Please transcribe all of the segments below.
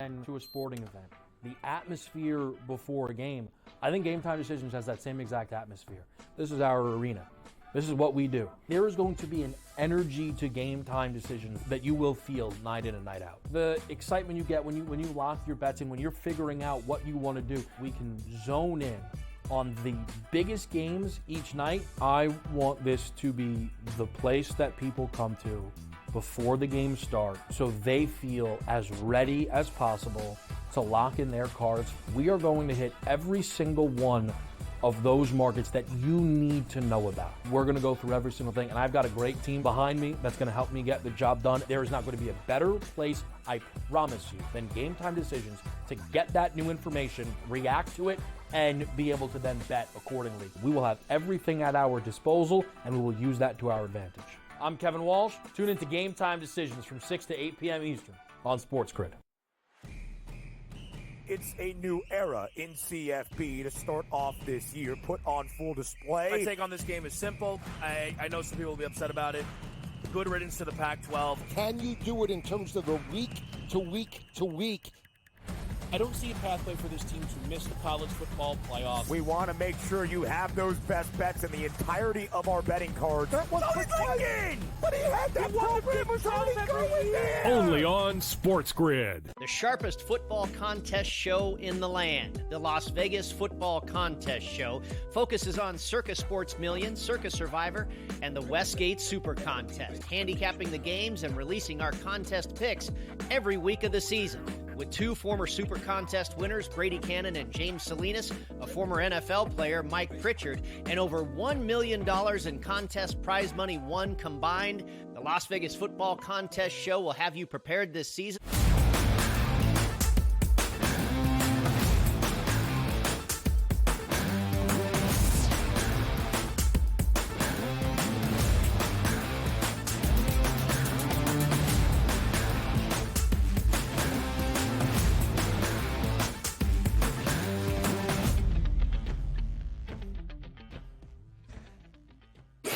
and to a sporting event. The atmosphere before a game, I think Game Time Decisions has that same exact atmosphere. This is our arena. This is what we do. There is going to be an energy to Game Time Decisions that you will feel night in and night out. The excitement you get when you lock your bets in, when you're figuring out what you want to do, we can zone in on the biggest games each night. I want this to be the place that people come to before the games start so they feel as ready as possible to lock in their cards. We are going to hit every single one of those markets that you need to know about. We're going to go through every single thing, and I've got a great team behind me that's going to help me get the job done. There is not going to be a better place, I promise you, than Game Time Decisions to get that new information, react to it, and be able to then bet accordingly. We will have everything at our disposal, and we will use that to our advantage. I'm Kevin Walsh. Tune into Game Time Decisions from 6 to 8 p.m. Eastern on SportsGrid. It's a new era in CFB to start off this year, put on full display. My take on this game is simple. I know some people will be upset about it. Good riddance to the Pac-12. Can you do it in terms of a week to week to week? I don't see a pathway for this team to miss the college football playoffs. We want to make sure you have those best bets in the entirety of our betting cards. That was thinking! But he had that program going there! Only on SportsGrid. The sharpest football contest show in the land, the Las Vegas Football Contest Show, focuses on Circa Sports Million, Circa Survivor, and the Westgate Super Contest, handicapping the games and releasing our contest picks every week of the season. With two former Super Contest winners, Brady Cannon and James Salinas, a former NFL player, Mike Pritchard, and over $1 million in contest prize money won combined, the Las Vegas Football Contest Show will have you prepared this season.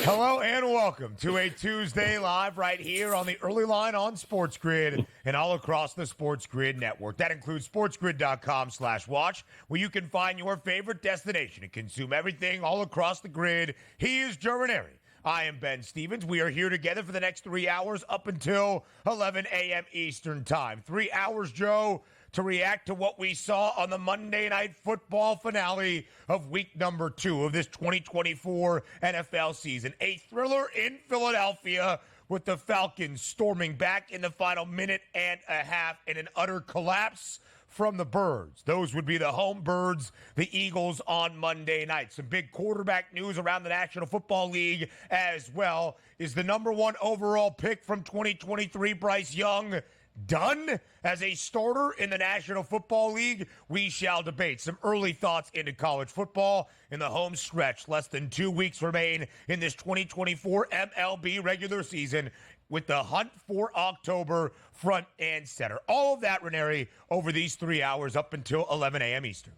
Hello and welcome to a Tuesday live right here on the early line on SportsGrid and all across the SportsGrid network. That includes sportsgrid.com/watch, where you can find your favorite destination and consume everything all across the grid. He is Joe Ranieri. I am Ben Stevens. We are here together for the next 3 hours up until 11 a.m. Eastern time. 3 hours, Joe, to react to what we saw on the Monday Night Football finale of week number 2 of this 2024 NFL season. A thriller in Philadelphia with the Falcons storming back in the final minute and a half in an utter collapse from the Birds. Those would be the home Birds, the Eagles on Monday night. Some big quarterback news around the National Football League as well. Is the number 1 overall pick from 2023, Bryce Young, done as a starter in the National Football League? We shall debate. Some early thoughts into college football in the home stretch. Less than 2 weeks remain in this 2024 MLB regular season, with the hunt for October front and center. All of that, Ranieri, over these 3 hours up until 11 a.m. Eastern.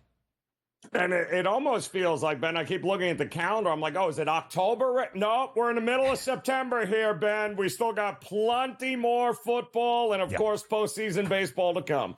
And it almost feels like, Ben, I keep looking at the calendar. I'm like, oh, is it October? No, we're in the middle of September here, Ben. We still got plenty more football and, of course, postseason baseball to come.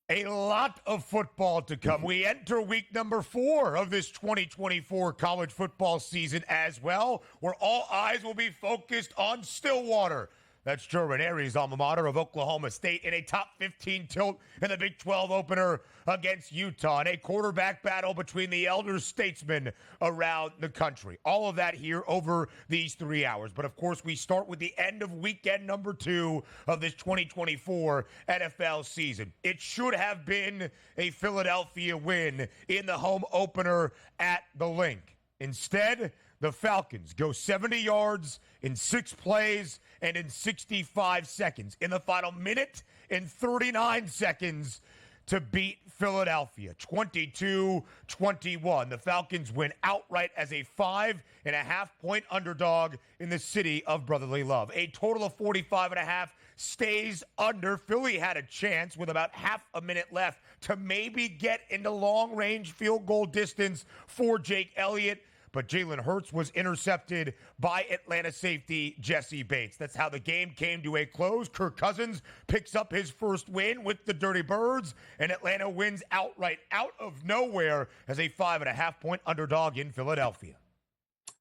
A lot of football to come. We enter week number 4 of this 2024 college football season as well, where all eyes will be focused on Stillwater. That's Joe Ranieri's alma mater of Oklahoma State in a top 15 tilt in the Big 12 opener against Utah, and a quarterback battle between the elder statesmen around the country. All of that here over these 3 hours. But, of course, we start with the end of weekend number 2 of this 2024 NFL season. It should have been a Philadelphia win in the home opener at the Link. Instead, the Falcons go 70 yards in 6 plays and in 65 seconds in the final minute and 39 seconds to beat Philadelphia 22-21. The Falcons win outright as a 5.5-point underdog in the city of brotherly love. A total of 45.5 stays under. Philly had a chance with about half a minute left to maybe get into long-range field goal distance for Jake Elliott, but Jalen Hurts was intercepted by Atlanta safety Jesse Bates. That's how the game came to a close. Kirk Cousins picks up his first win with the Dirty Birds, and Atlanta wins outright out of nowhere as a 5.5-point underdog in Philadelphia.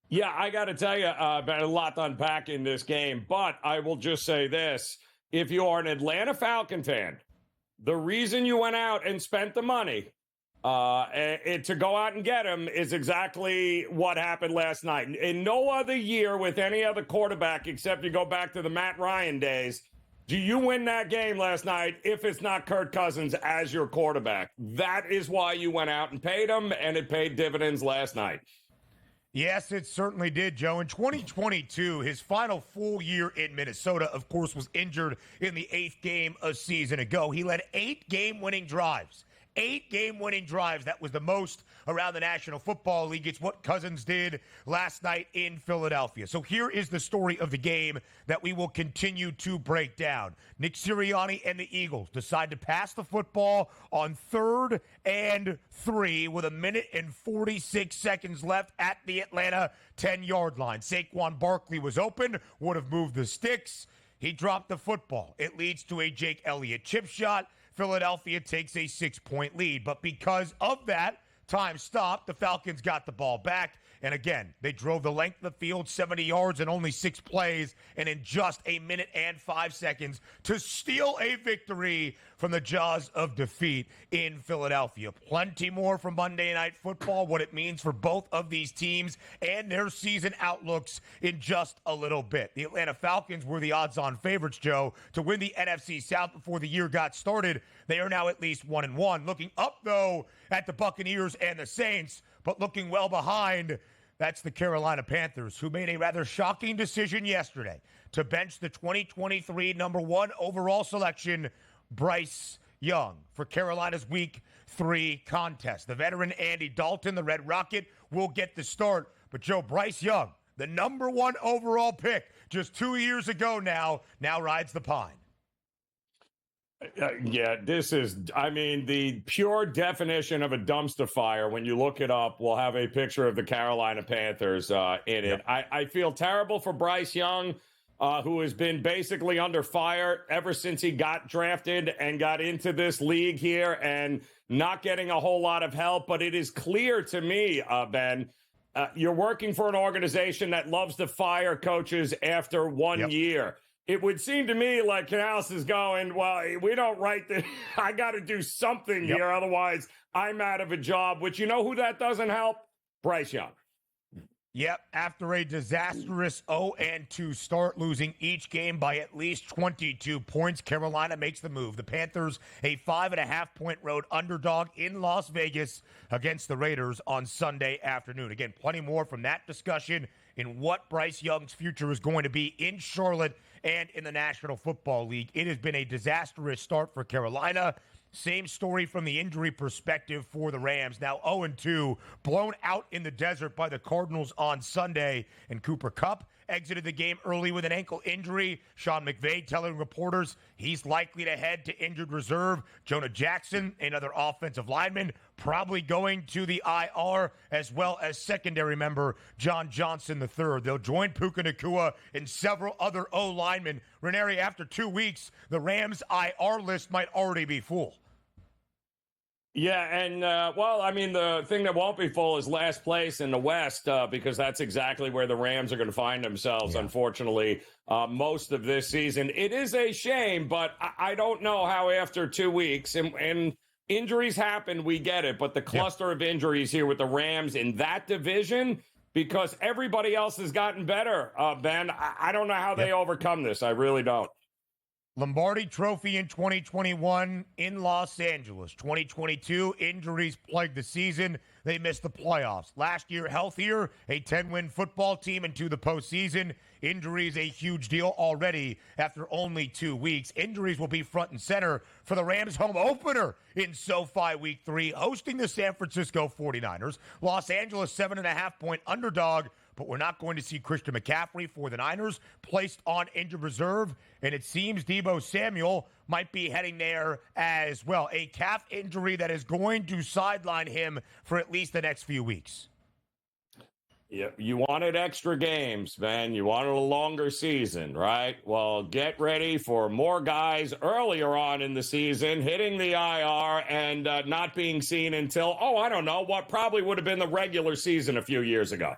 Yeah, I got to tell you, a lot to unpack in this game, but I will just say this. If you are an Atlanta Falcon fan, the reason you went out and spent the money to go out and get him is exactly what happened last night. In no other year with any other quarterback, except you go back to the Matt Ryan days, do you win that game last night if it's not Kirk Cousins as your quarterback? That is why you went out and paid him, and it paid dividends last night. Yes, it certainly did, Joe. In 2022, his final full year in Minnesota, of course, was injured in the 8th game a season ago. He led 8 game-winning drives. 8 game-winning drives. That was the most around the National Football League. It's what Cousins did last night in Philadelphia. So here is the story of the game that we will continue to break down. Nick Sirianni and the Eagles decide to pass the football on 3rd and 3 with 1:46 left at the Atlanta 10-yard line. Saquon Barkley was open, would have moved the sticks. He dropped the football. It leads to a Jake Elliott chip shot. Philadelphia takes a 6-point lead. But because of that, time stopped. The Falcons got the ball back. And again, they drove the length of the field, 70 yards in only 6 plays, and in just 1:05 to steal a victory from the jaws of defeat in Philadelphia. Plenty more from Monday Night Football, what it means for both of these teams and their season outlooks in just a little bit. The Atlanta Falcons were the odds-on favorites, Joe, to win the NFC South before the year got started. They are now at least 1-1. Looking up, though, at the Buccaneers and the Saints, but looking well behind, that's the Carolina Panthers, who made a rather shocking decision yesterday to bench the 2023 number 1 overall selection, Bryce Young, for Carolina's Week 3 contest. The veteran Andy Dalton, the Red Rocket, will get the start. But Joe, Bryce Young, the number 1 overall pick just 2 years ago now rides the pine. Yeah, this is, the pure definition of a dumpster fire. When you look it up, we'll have a picture of the Carolina Panthers in it. I feel terrible for Bryce Young, who has been basically under fire ever since he got drafted and got into this league here and not getting a whole lot of help. But it is clear to me, Ben, you're working for an organization that loves to fire coaches after 1 year. It would seem to me like Canales is going, well, we don't write this. I got to do something here. Otherwise, I'm out of a job, which you know who that doesn't help? Bryce Young. Yep, after a disastrous 0-2 start, losing each game by at least 22 points, Carolina makes the move. The Panthers, a 5.5-point road underdog in Las Vegas against the Raiders on Sunday afternoon. Again, plenty more from that discussion in what Bryce Young's future is going to be in Charlotte and in the National Football League. It has been a disastrous start for Carolina. Same story from the injury perspective for the Rams. Now 0-2, blown out in the desert by the Cardinals on Sunday. And Cooper Kupp exited the game early with an ankle injury. Sean McVay telling reporters he's likely to head to injured reserve. Jonah Jackson, another offensive lineman, probably going to the IR, as well as secondary member John Johnson III. They'll join Puka Nacua and several other O-linemen. Ranieri, after 2 weeks, the Rams' IR list might already be full. Yeah, and, the thing that won't be full is last place in the West, because that's exactly where the Rams are going to find themselves, unfortunately, most of this season. It is a shame, but I don't know how after 2 weeks, and injuries happen, we get it, but the cluster of injuries here with the Rams in that division, because everybody else has gotten better, Ben, I don't know how they overcome this. I really don't. Lombardi Trophy in 2021 in Los Angeles. 2022, injuries plagued the season. They missed the playoffs. Last year, healthier, a 10-win football team into the postseason. Injuries, a huge deal already after only 2 weeks. Injuries will be front and center for the Rams' home opener in SoFi Week 3, hosting the San Francisco 49ers. Los Angeles, 7.5-point underdog. But we're not going to see Christian McCaffrey for the Niners, placed on injured reserve. And it seems Deebo Samuel might be heading there as well. A calf injury that is going to sideline him for at least the next few weeks. Yeah, you wanted extra games, man. You wanted a longer season, right? Well, get ready for more guys earlier on in the season hitting the IR and not being seen until, I don't know, what probably would have been the regular season a few years ago.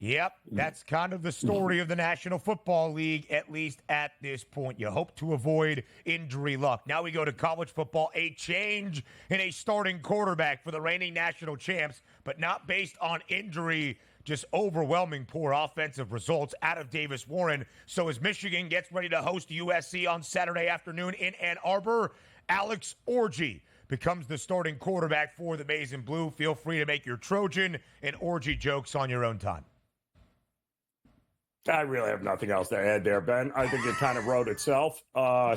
Yep, that's kind of the story of the National Football League, at least at this point. You hope to avoid injury luck. Now we go to college football. A change in a starting quarterback for the reigning national champs, but not based on injury, just overwhelming poor offensive results out of Davis Warren. So as Michigan gets ready to host USC on Saturday afternoon in Ann Arbor, Alex Orji becomes the starting quarterback for the Maize and Blue. Feel free to make your Trojan and Orji jokes on your own time. I really have nothing else to add there, Ben. I think it kind of wrote itself. I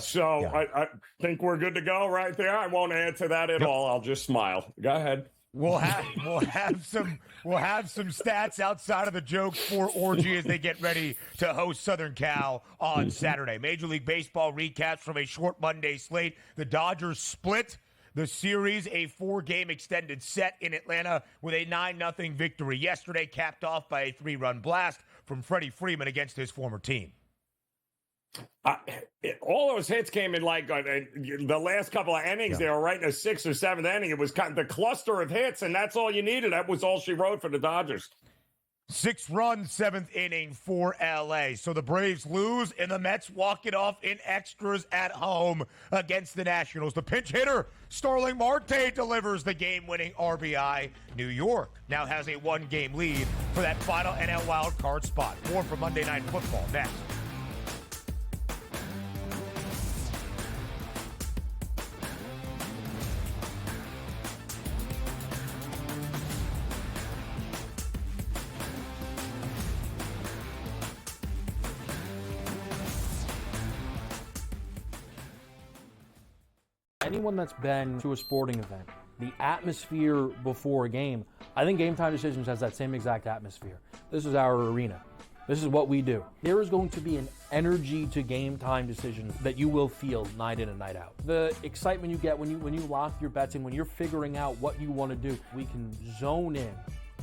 think we're good to go right there. I won't add to that at all. I'll just smile. Go ahead. We'll have some stats outside of the jokes for Orgy as they get ready to host Southern Cal on Saturday. Major League Baseball recaps from a short Monday slate. The Dodgers split the series, a 4-game extended set in Atlanta with a 9-0 victory yesterday, capped off by a 3-run blast from Freddie Freeman against his former team. All those hits came in like the last couple of innings. They were right in the 6th or 7th inning. It was kind of the cluster of hits, and that's all you needed. That was all she wrote for the Dodgers. 6-run, 7th inning for LA. So the Braves lose, and the Mets walk it off in extras at home against the Nationals. The pinch hitter, Starling Marte, delivers the game-winning RBI. New York now has a 1-game lead for that final NL wild card spot. More for Monday Night Football next. Anyone that's been to a sporting event, the atmosphere before a game, I think Game Time Decisions has that same exact atmosphere. This is our arena. This is what we do. There is going to be an energy to Game Time Decisions that you will feel night in and night out. The excitement you get when you lock your bets in, when you're figuring out what you want to do, we can zone in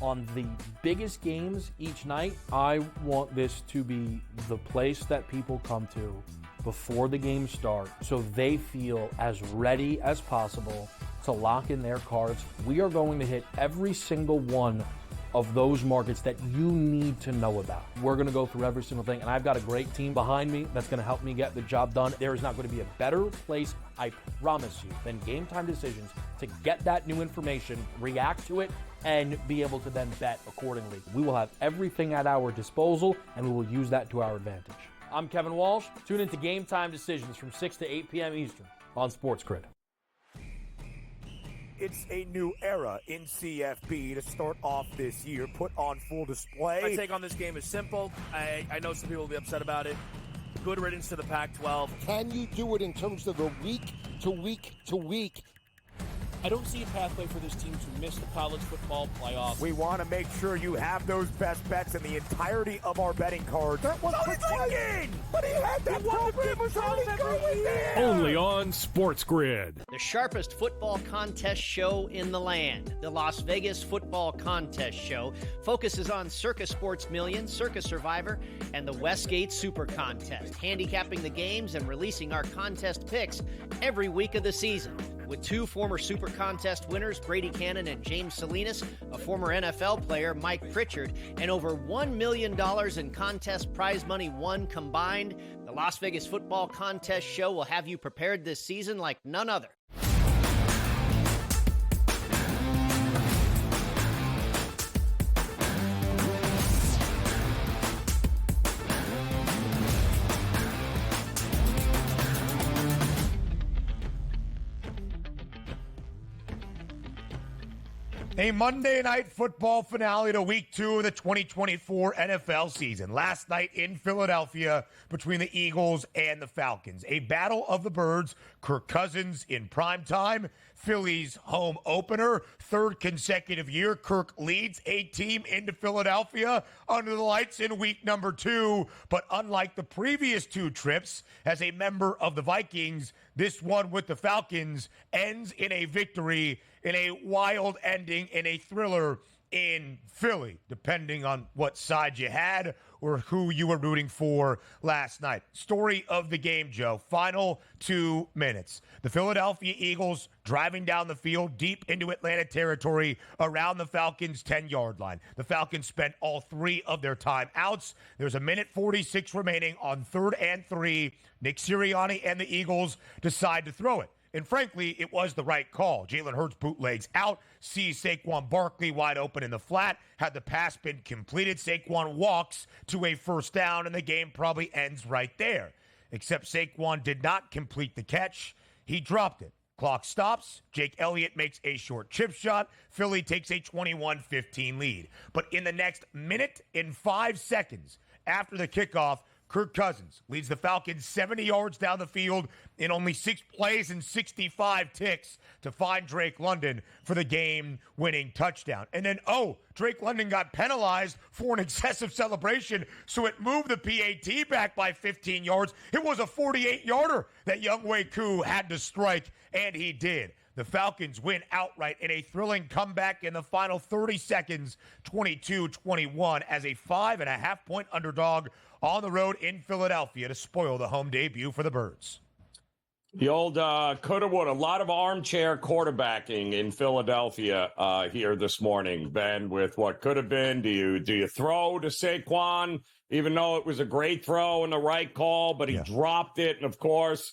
on the biggest games each night. I want this to be the place that people come to before the games start so they feel as ready as possible to lock in their cards. We are going to hit every single one of those markets that you need to know about. We're going to go through every single thing, and I've got a great team behind me that's going to help me get the job done. There is not going to be a better place, I promise you, than Game Time Decisions to get that new information, react to it, and be able to then bet accordingly. We will have everything at our disposal, and we will use that to our advantage. I'm Kevin Walsh. Tune into Game Time Decisions from 6 to 8 p.m. Eastern on SportsGrid. It's a new era in CFB to start off this year, put on full display. My take on this game is simple. I know some people will be upset about it. Good riddance to the Pac-12. Can you do it in terms of the week to week to week? I don't see a pathway for this team to miss the college football playoff. We want to make sure you have those best bets in the entirety of our betting cards. That was thinking! But he had that program was already going there! Only on SportsGrid. The sharpest football contest show in the land, the Las Vegas Football Contest Show, focuses on Circa Sports Million, Circa Survivor, and the Westgate Super Contest, handicapping the games and releasing our contest picks every week of the season. With 2 former Super Contest winners, Brady Cannon and James Salinas, a former NFL player, Mike Pritchard, and over $1 million in contest prize money won combined, the Las Vegas Football Contest Show will have you prepared this season like none other. A Monday Night Football finale to Week 2 of the 2024 NFL season. Last night in Philadelphia between the Eagles and the Falcons. A battle of the birds. Kirk Cousins in primetime. Philly's home opener. 3rd consecutive year Kirk leads a team into Philadelphia under the lights in week number 2. But unlike the previous 2 trips, as a member of the Vikings, this one with the Falcons ends in a victory, in a wild ending, in a thriller in Philly, depending on what side you had or who you were rooting for last night. Story of the game, Joe. Final 2 minutes. The Philadelphia Eagles driving down the field deep into Atlanta territory around the Falcons' 10-yard line. The Falcons spent all 3 of their timeouts. There's 1:46 remaining on 3rd and 3. Nick Sirianni and the Eagles decide to throw it. And frankly, it was the right call. Jalen Hurts bootlegs out, sees Saquon Barkley wide open in the flat. Had the pass been completed, Saquon walks to a first down, and the game probably ends right there. Except Saquon did not complete the catch. He dropped it. Clock stops. Jake Elliott makes a short chip shot. Philly takes a 21-15 lead. But in the next minute and 5 seconds after the kickoff, Kirk Cousins leads the Falcons 70 yards down the field in only 6 plays and 65 ticks to find Drake London for the game-winning touchdown. And then, Drake London got penalized for an excessive celebration, so it moved the PAT back by 15 yards. It was a 48-yarder that Younghoe Koo had to strike, and he did. The Falcons win outright in a thrilling comeback in the final 30 seconds, 22-21, as a 5.5-point underdog on the road in Philadelphia to spoil the home debut for the Birds. The old coulda, woulda, a lot of armchair quarterbacking in Philadelphia here this morning, Ben, with what could have been. Do you throw to Saquon, even though it was a great throw and the right call, but he dropped it? And, of course,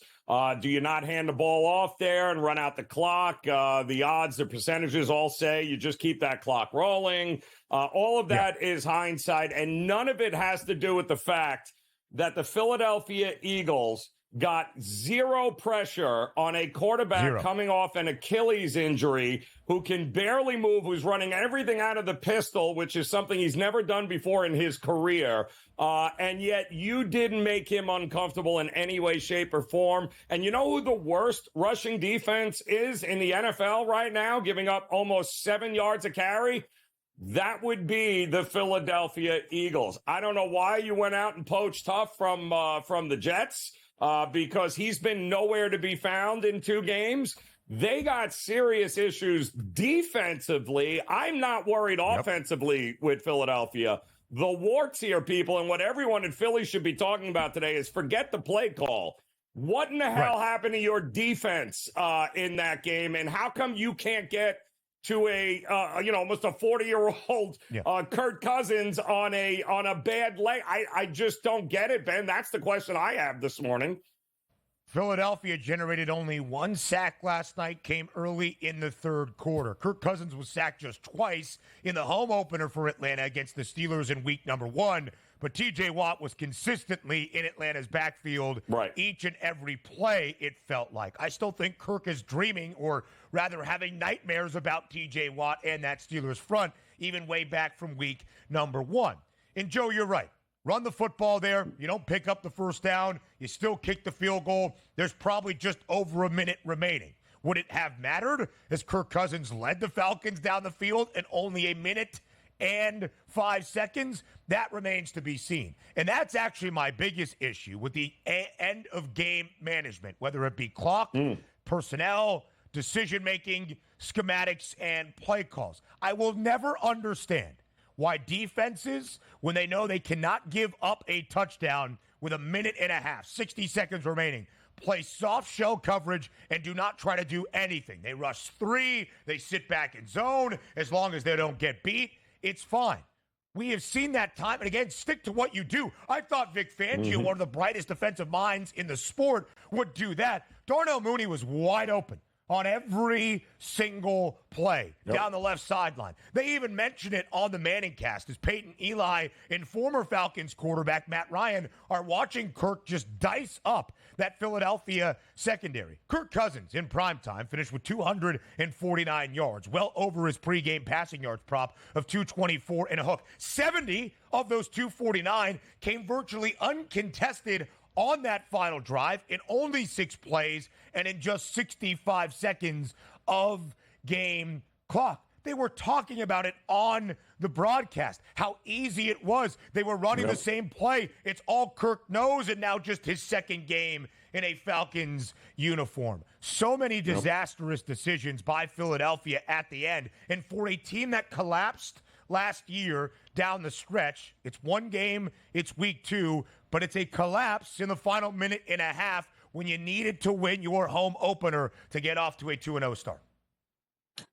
do you not hand the ball off there and run out the clock? The odds, the percentages all say you just keep that clock rolling. All of that is hindsight, and none of it has to do with the fact that the Philadelphia Eagles got zero pressure on a quarterback coming off an Achilles injury who can barely move, who's running everything out of the pistol, which is something he's never done before in his career. And yet you didn't make him uncomfortable in any way, shape, or form. And you know who the worst rushing defense is in the NFL right now, giving up almost 7 yards a carry? That would be the Philadelphia Eagles. I don't know why you went out and poached Huff from the Jets. Because he's been nowhere to be found in 2 games. They got serious issues defensively. I'm not worried offensively with Philadelphia. The warts here, people, and what everyone in Philly should be talking about today is forget the play call. What in the hell happened to your defense in that game, and how come you can't get to a almost a 40-year-old Kirk Cousins on a bad leg? I just don't get it, Ben. That's the question I have this morning. Philadelphia generated only 1 sack last night, came early in the 3rd quarter. Kirk Cousins was sacked just twice in the home opener for Atlanta against the Steelers in week number 1. But T.J. Watt was consistently in Atlanta's backfield each and every play, it felt like. I still think Kirk is dreaming, or rather having nightmares about T.J. Watt and that Steelers front, even way back from week number 1. And, Joe, you're right. Run the football there. You don't pick up the first down. You still kick the field goal. There's probably just over a minute remaining. Would it have mattered as Kirk Cousins led the Falcons down the field in only a minute and 5 seconds? That remains to be seen. And that's actually my biggest issue with the end of game management, whether it be clock, personnel, decision-making, schematics, and play calls. I will never understand why defenses, when they know they cannot give up a touchdown with a minute and a half, 60 seconds remaining, play soft shell coverage and do not try to do anything. They rush 3, they sit back in zone. As long as they don't get beat, it's fine. We have seen that time and again. Stick to what you do. I thought Vic Fangio, one of the brightest defensive minds in the sport, would do that. Darnell Mooney was wide open on every single play down the left sideline. They even mentioned it on the Manning cast as Peyton Eli and former Falcons quarterback Matt Ryan are watching Kirk just dice up that Philadelphia secondary. Kirk Cousins in primetime finished with 249 yards, well over his pregame passing yards prop of 224 and a hook. 70 of those 249 came virtually uncontested on that final drive in only 6 plays and in just 65 seconds of game clock. They were talking about it on the broadcast, how easy it was. They were running the same play. It's all Kirk knows, and now just his second game in a Falcons uniform. So many disastrous decisions by Philadelphia at the end. And for a team that collapsed last year down the stretch. It's one game, it's week 2, but it's a collapse in the final minute and a half when you needed to win your home opener to get off to a 2-0 start.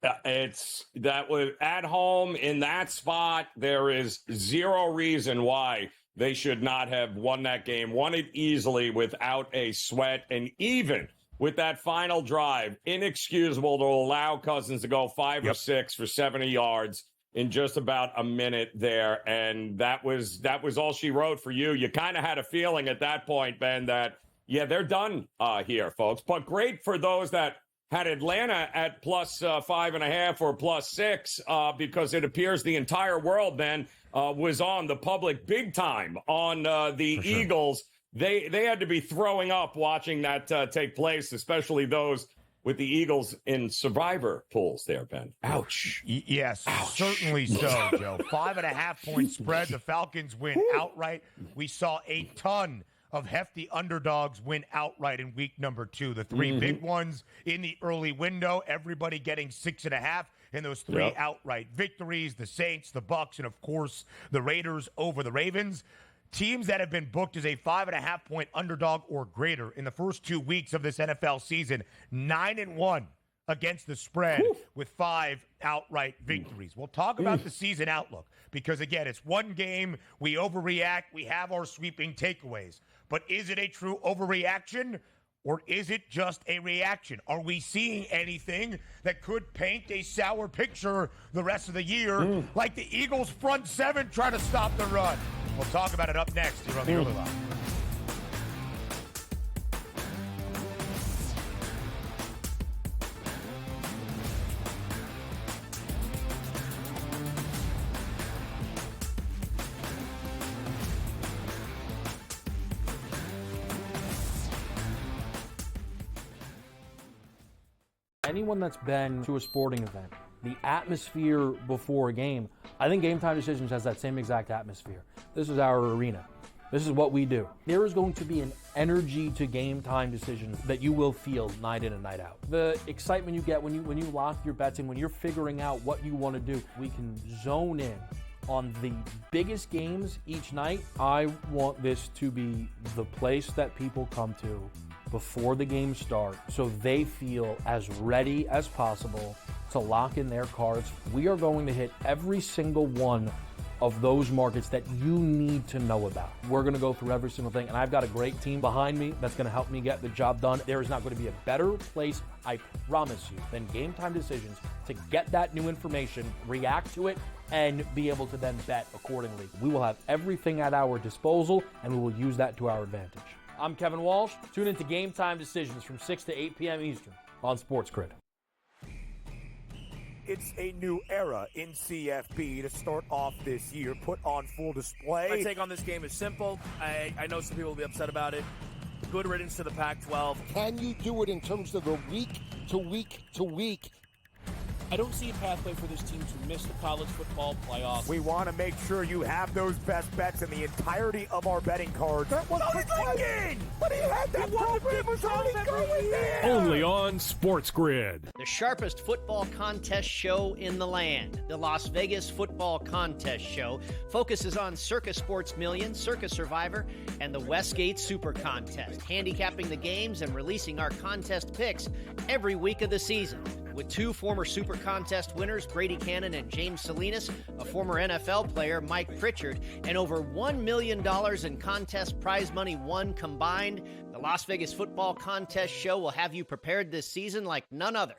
That was at home in that spot. There is zero reason why they should not have won that game, won it easily without a sweat. And even with that final drive, inexcusable to allow Cousins to go 5 or 6 for 70 yards in just about a minute there. And that was all she wrote for you. You kind of had a feeling at that point, Ben, that, yeah, they're done here, folks. But great for those that had Atlanta at plus 5.5 or plus 6 because it appears the entire world then was on the public big time on the Eagles. They had to be throwing up watching that take place, especially those with the Eagles in survivor pools there, Ben. Ouch. Yes, ouch. Certainly so, Joe. 5.5-point spread. The Falcons win outright. We saw a ton of hefty underdogs win outright in week number 2. The 3 big ones in the early window, everybody getting 6.5 in those 3 outright victories, the Saints, the Bucks, and of course the Raiders over the Ravens. Teams that have been booked as a 5.5-point underdog or greater in the first 2 weeks of this NFL season, 9-1 against the spread with 5 outright victories. We'll talk about the season outlook because, again, it's one game. We overreact. We have our sweeping takeaways. But is it a true overreaction or is it just a reaction? Are we seeing anything that could paint a sour picture the rest of the year like the Eagles' front 7 trying to stop the run? We'll talk about it up next here on the Early Line. Anyone that's been to a sporting event, the atmosphere before a game, I think Game Time Decisions has that same exact atmosphere. This is our arena. This is what we do. There is going to be an energy to Game Time Decisions that you will feel night in and night out. The excitement you get when you lock your bets in, when you're figuring out what you want to do, we can zone in on the biggest games each night. I want this to be the place that people come to before the games start so they feel as ready as possible to lock in their cards. We are going to hit every single one of those markets that you need to know about. We're going to go through every single thing, and I've got a great team behind me that's going to help me get the job done. There is not going to be a better place, I promise you, than Game Time Decisions to get that new information, react to it, and be able to then bet accordingly. We will have everything at our disposal, and we will use that to our advantage. I'm Kevin Walsh. Tune into Game Time Decisions from 6 to 8 p.m. Eastern on SportsGrid. It's a new era in CFB to start off this year, put on full display. My take on this game is simple. I know some people will be upset about it. Good riddance to the Pac-12. Can you do it in terms of the week to week to week? I don't see a pathway for this team to miss the college football playoffs. We want to make sure you have those best bets in the entirety of our betting cards. That was thinking, but he had that program was already going there. Only on SportsGrid. The sharpest football contest show in the land, the Las Vegas Football Contest Show, focuses on Circa Sports Million, Circa Survivor, and the Westgate Super Contest, handicapping the games and releasing our contest picks every week of the season. With 2 former Super Contest winners, Brady Cannon and James Salinas, a former NFL player, Mike Pritchard, and over $1 million in contest prize money won combined, the Las Vegas Football Contest Show will have you prepared this season like none other.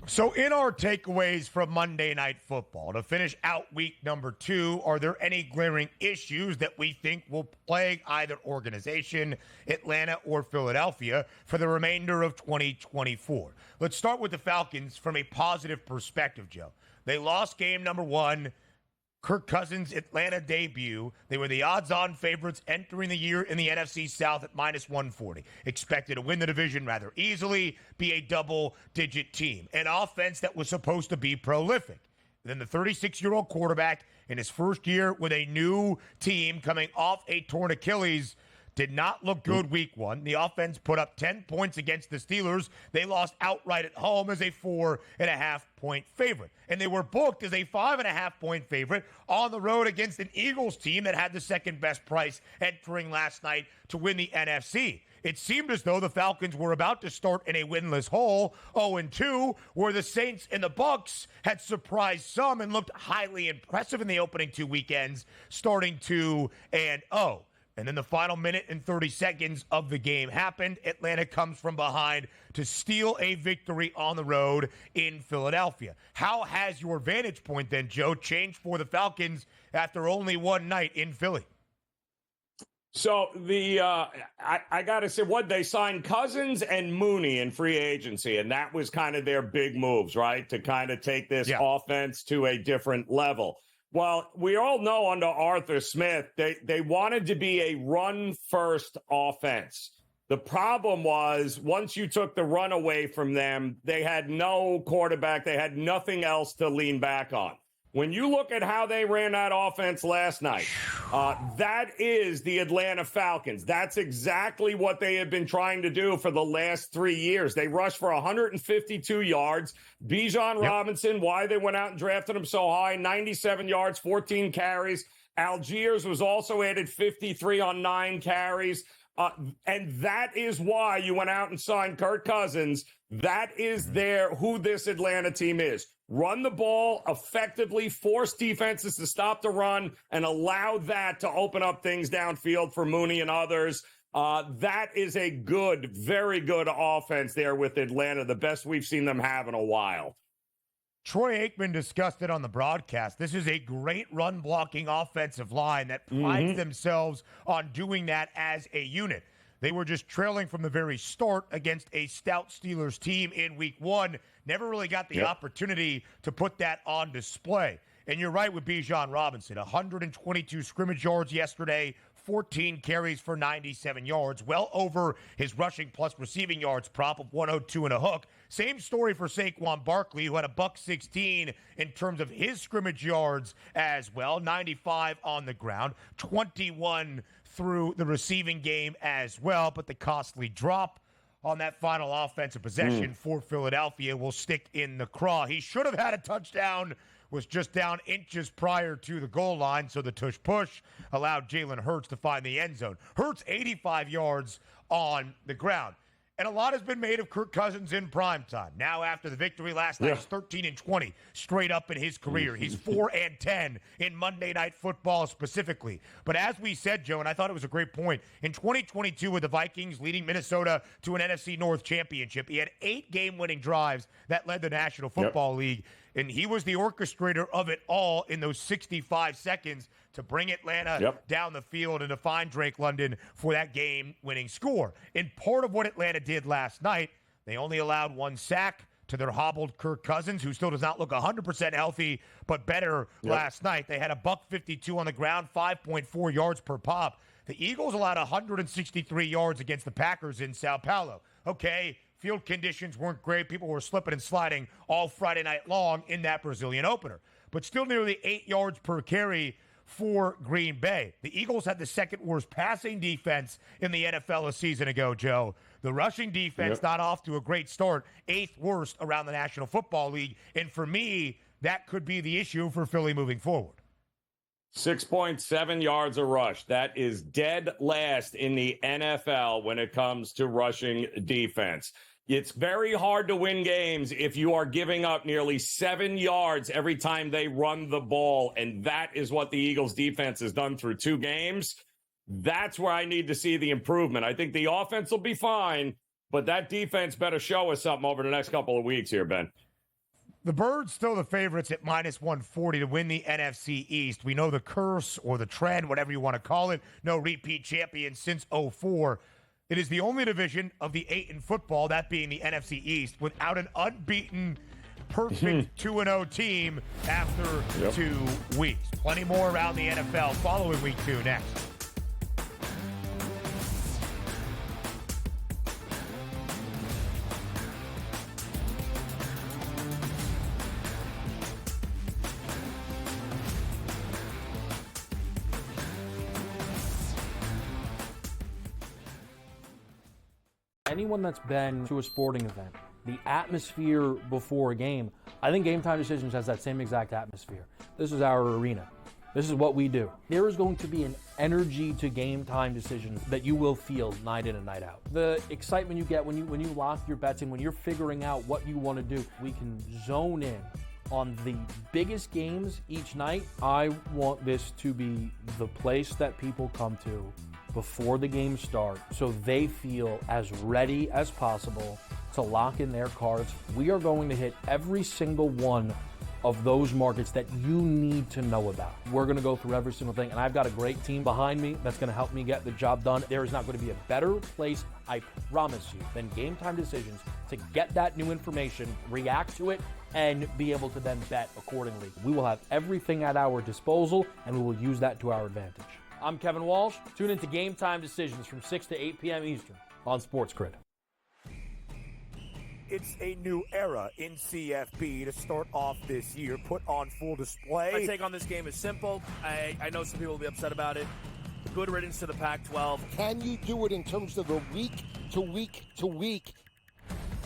So in our takeaways from Monday Night Football, to finish out week number 2, are there any glaring issues that we think will plague either organization, Atlanta or Philadelphia, for the remainder of 2024? Let's start with the Falcons from a positive perspective, Joe. They lost game number 1 Kirk Cousins' Atlanta debut. They were the odds-on favorites entering the year in the NFC South at -140. Expected to win the division rather easily, be a double-digit team. An offense that was supposed to be prolific. Then the 36-year-old quarterback in his first year with a new team coming off a torn Achilles did not look good week one. The offense put up 10 points against the Steelers. They lost outright at home as a 4.5-point favorite. And they were booked as a 5.5-point favorite on the road against an Eagles team that had the second best price entering last night to win the NFC. It seemed as though the Falcons were about to start in a winless hole, 0-2, where the Saints and the Bucs had surprised some and looked highly impressive in the opening 2 weekends, starting 2-0. And then the final minute and 30 seconds of the game happened. Atlanta comes from behind to steal a victory on the road in Philadelphia. How has your vantage point then, Joe, changed for the Falcons after only one night in Philly? So I got to say, they signed Cousins and Mooney in free agency, and that was kind of their big moves, right, to kind of take this offense to a different level. Well, we all know under Arthur Smith, they wanted to be a run-first offense. The problem was once you took the run away from them, they had no quarterback. They had nothing else to lean back on. When you look at how they ran that offense last night, that is the Atlanta Falcons. That's exactly what they have been trying to do for the last 3 years. They rushed for 152 yards. Bijan Robinson, why they went out and drafted him so high, 97 yards, 14 carries. Algiers was also added 53 on 9 carries. And that is why you went out and signed Kirk Cousins. That is who this Atlanta team is. Run the ball effectively, force defenses to stop the run, and allow that to open up things downfield for Mooney and others. That is a good, very good offense there with Atlanta, the best we've seen them have in a while. Troy Aikman discussed it on the broadcast. This is a great run-blocking offensive line that prides themselves on doing that as a unit. They were just trailing from the very start against a stout Steelers team in week one. Never really got the opportunity to put that on display. And you're right with Bijan Robinson. 122 scrimmage yards yesterday, 14 carries for 97 yards, well over his rushing plus receiving yards prop of 102 and a hook. Same story for Saquon Barkley, who had a $116 in terms of his scrimmage yards as well, 95 on the ground, 21 through the receiving game as well, but the costly drop on that final offensive possession for Philadelphia will stick in the craw. He should have had a touchdown, was just down inches prior to the goal line, so the tush-push allowed Jalen Hurts to find the end zone. Hurts 85 yards on the ground. And a lot has been made of Kirk Cousins in primetime. Now, after the victory last night, he's 13-20 straight up in his career. He's 4-10 in Monday Night Football specifically. But as we said, Joe, and I thought it was a great point, in 2022 with the Vikings leading Minnesota to an NFC North championship, he had 8 game-winning drives that led the National Football League. And he was the orchestrator of it all in those 65 seconds to bring Atlanta down the field and to find Drake London for that game-winning score. And part of what Atlanta did last night, they only allowed 1 sack to their hobbled Kirk Cousins, who still does not look 100% healthy, but better last night. They had a $152 on the ground, 5.4 yards per pop. The Eagles allowed 163 yards against the Packers in Sao Paulo. Okay, field conditions weren't great. People were slipping and sliding all Friday night long in that Brazilian opener. But still nearly 8 yards per carry for Green Bay. The Eagles had the second worst passing defense in the NFL a season ago, Joe. The rushing defense not off to a great start, 8th worst around the National Football League. And for me, that could be the issue for Philly moving forward. 6.7 yards a rush. That is dead last in the NFL when it comes to rushing defense. It's very hard to win games if you are giving up nearly 7 yards every time they run the ball, and that is what the Eagles' defense has done through 2 games. That's where I need to see the improvement. I think the offense will be fine, but that defense better show us something over the next couple of weeks here, Ben. The Birds still the favorites at -140 to win the NFC East. We know the curse or the trend, whatever you want to call it, no repeat champion since 2004. It is the only division of the 8 in football, that being the NFC East, without an unbeaten perfect 2-0 team after 2 weeks. Plenty more around the NFL following week 2 next. Anyone that's been to a sporting event, the atmosphere before a game, I think Game Time Decisions has that same exact atmosphere. This is our arena. This is what we do. There is going to be an energy to Game Time Decisions that you will feel night in and night out. The excitement you get when you lock your bets in, when you're figuring out what you want to do, we can zone in on the biggest games each night. I want this to be the place that people come to before the games start so they feel as ready as possible to lock in their cards. We are going to hit every single one of those markets that you need to know about. We're going to go through every single thing, and I've got a great team behind me that's going to help me get the job done. There is not going to be a better place, I promise you, than Game Time Decisions to get that new information, react to it, and be able to then bet accordingly. We will have everything at our disposal, and we will use that to our advantage. I'm Kevin Walsh. Tune into Game Time Decisions from 6 to 8 p.m. Eastern on SportsGrid. It's a new era in CFB to start off this year, put on full display. My take on this game is simple. I know some people will be upset about it. Good riddance to the Pac-12. Can you do it in terms of a week to week to week?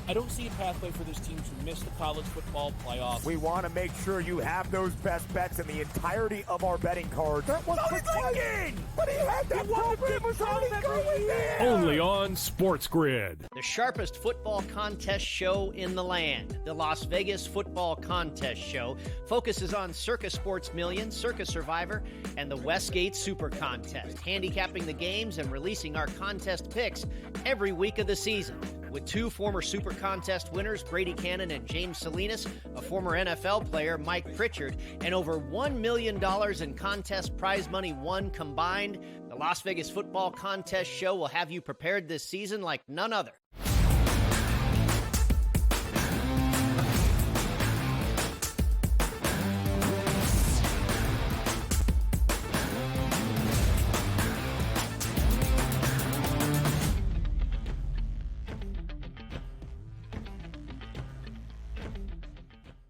I don't see a pathway for this team to miss the college football playoff. We want to make sure you have those best bets in the entirety of our betting cards. That was thinking! But he had that program was already going there! Only on SportsGrid. The sharpest football contest show in the land, the Las Vegas Football Contest Show, focuses on Circa Sports Million, Circa Survivor, and the Westgate Super Contest, handicapping the games and releasing our contest picks every week of the season. With 2 former Super Contest winners, Brady Cannon and James Salinas, a former NFL player, Mike Pritchard, and over $1 million in contest prize money won combined, the Las Vegas Football Contest Show will have you prepared this season like none other.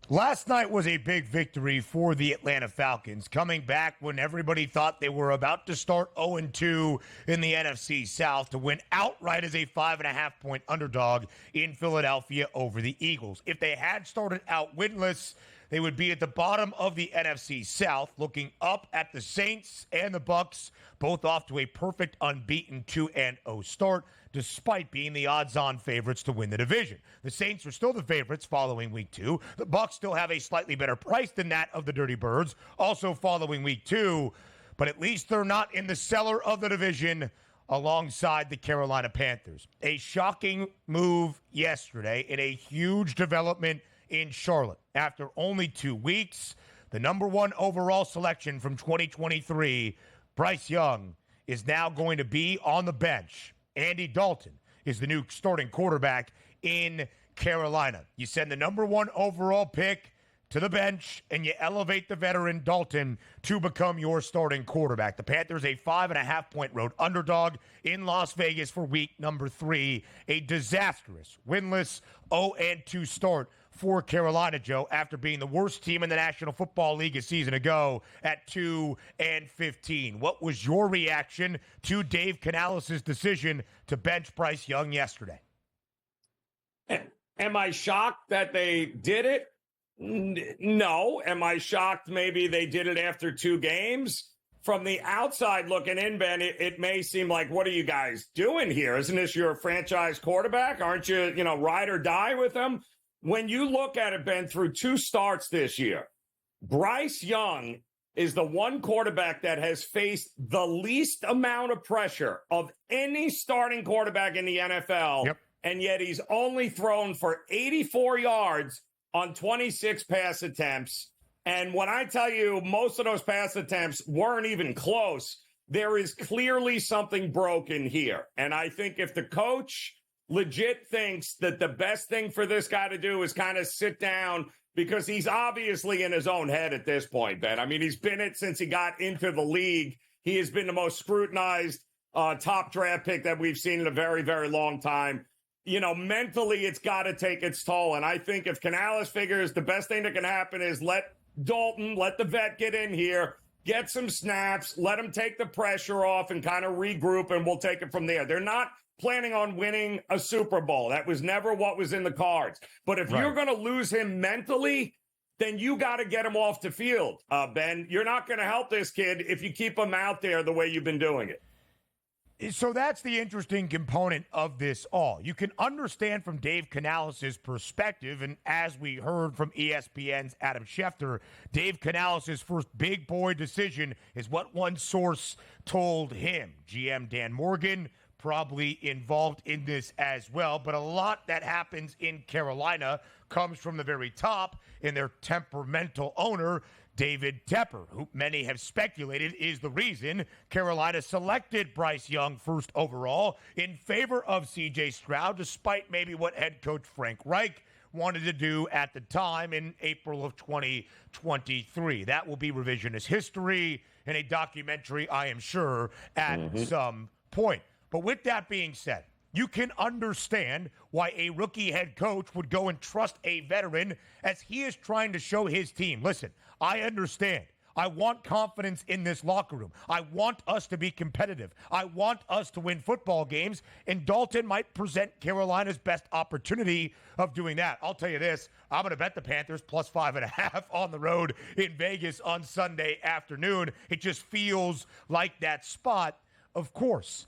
Last night was a big victory for the Atlanta Falcons, coming back when everybody thought they were about to start 0-2 in the NFC South to win outright as a 5.5-point underdog in Philadelphia over the Eagles. If they had started out winless, they would be at the bottom of the NFC South, looking up at the Saints and the Bucs, both off to a perfect unbeaten 2-0 start, despite being the odds-on favorites to win the division. The Saints are still the favorites following week 2. The Bucs still have a slightly better price than that of the Dirty Birds, also following week 2, but at least they're not in the cellar of the division alongside the Carolina Panthers. A shocking move yesterday and a huge development in Charlotte. After only 2 weeks, the number 1 overall selection from 2023, Bryce Young, is now going to be on the bench. Andy Dalton is the new starting quarterback in Carolina. You send the number 1 overall pick to the bench, and you elevate the veteran Dalton to become your starting quarterback. The Panthers, a 5.5-point road underdog in Las Vegas for week number 3. A disastrous, winless 0-2 start for Carolina, Joe, after being the worst team in the National Football League a season ago at 2-15. What was your reaction to Dave Canales' decision to bench Bryce Young yesterday? Am I shocked that they did it? No. Am I shocked maybe they did it after 2 games? From the outside looking in, Ben, it may seem like, what are you guys doing here? Isn't this your franchise quarterback? Aren't you, ride or die with him? When you look at it, Ben, through 2 starts this year, Bryce Young is the one quarterback that has faced the least amount of pressure of any starting quarterback in the NFL. Yep. And yet he's only thrown for 84 yards on 26 pass attempts. And when I tell you most of those pass attempts weren't even close, there is clearly something broken here. And I think if the coach legit thinks that the best thing for this guy to do is kind of sit down because he's obviously in his own head at this point, Ben. I mean, he's been it since he got into the league. He has been the most scrutinized top draft pick that we've seen in a very, very long time. You know, mentally, it's got to take its toll. And I think if Canales figures the best thing that can happen is let the vet get in here, get some snaps, let him take the pressure off and kind of regroup, and we'll take it from there. They're not planning on winning a Super Bowl. That was never what was in the cards. But if you're going to lose him mentally, then you got to get him off the field, Ben. You're not going to help this kid if you keep him out there the way you've been doing it. So that's the interesting component of this all. You can understand from Dave Canales' perspective, and as we heard from ESPN's Adam Schefter, Dave Canales' first big boy decision is what one source told him. GM Dan Morgan probably involved in this as well, but a lot that happens in Carolina comes from the very top in their temperamental owner, David Tepper, who many have speculated is the reason Carolina selected Bryce Young first overall in favor of C.J. Stroud, despite maybe what head coach Frank Reich wanted to do at the time in April of 2023. That will be revisionist history in a documentary, I am sure, at some point. But with that being said, you can understand why a rookie head coach would go and trust a veteran as he is trying to show his team. Listen, I understand. I want confidence in this locker room. I want us to be competitive. I want us to win football games, and Dalton might present Carolina's best opportunity of doing that. I'll tell you this, I'm going to bet the Panthers plus 5.5 on the road in Vegas on Sunday afternoon. It just feels like that spot, of course.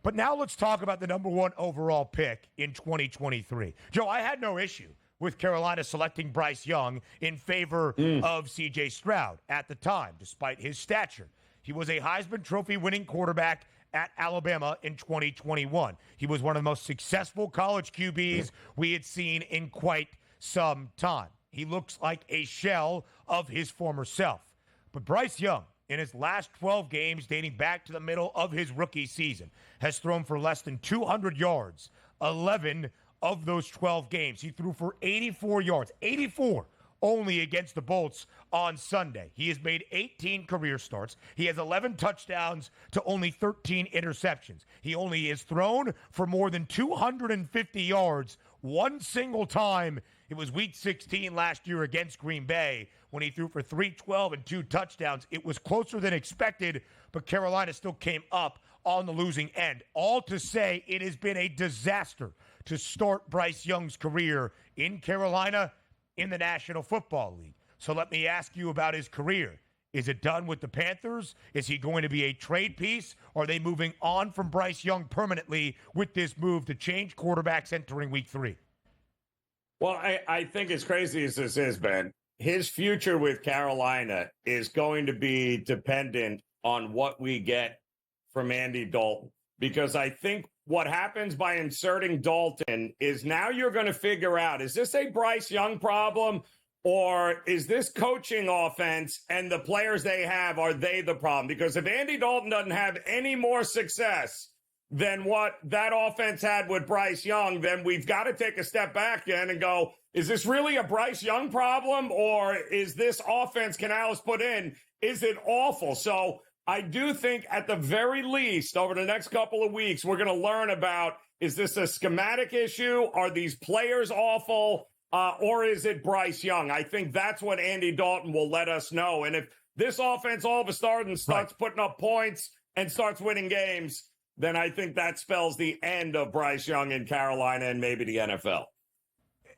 But now let's talk about the number one overall pick in 2023. Joe, I had no issue with Carolina selecting Bryce Young in favor of C.J. Stroud at the time, despite his stature. He was a Heisman Trophy winning quarterback at Alabama in 2021. He was one of the most successful college QBs we had seen in quite some time. He looks like a shell of his former self. But Bryce Young, in his last 12 games dating back to the middle of his rookie season, has thrown for less than 200 yards, 11 of those 12 games. He threw for 84 yards, 84 only against the Bolts on Sunday. He has made 18 career starts. He has 11 touchdowns to only 13 interceptions. He only has thrown for more than 250 yards one single time. It was week 16 last year against Green Bay when he threw for 312 and 2 touchdowns. It was closer than expected, but Carolina still came up on the losing end. All to say, it has been a disaster to start Bryce Young's career in Carolina in the National Football League. So let me ask you about his career. Is it done with the Panthers? Is he going to be a trade piece? Or are they moving on from Bryce Young permanently with this move to change quarterbacks entering week 3? Well, I think as crazy as this is, Ben, his future with Carolina is going to be dependent on what we get from Andy Dalton. Because I think what happens by inserting Dalton is now you're going to figure out, is this a Bryce Young problem, or is this coaching offense and the players they have, are they the problem? Because if Andy Dalton doesn't have any more success than what that offense had with Bryce Young, then we've got to take a step back then and go, is this really a Bryce Young problem, or is this offense Canales put in, is it awful? So I do think at the very least over the next couple of weeks, we're going to learn about, is this a schematic issue? Are these players awful? Or is it Bryce Young? I think that's what Andy Dalton will let us know. And if this offense all of a sudden starts putting up points and starts winning games, then I think that spells the end of Bryce Young in Carolina and maybe the NFL.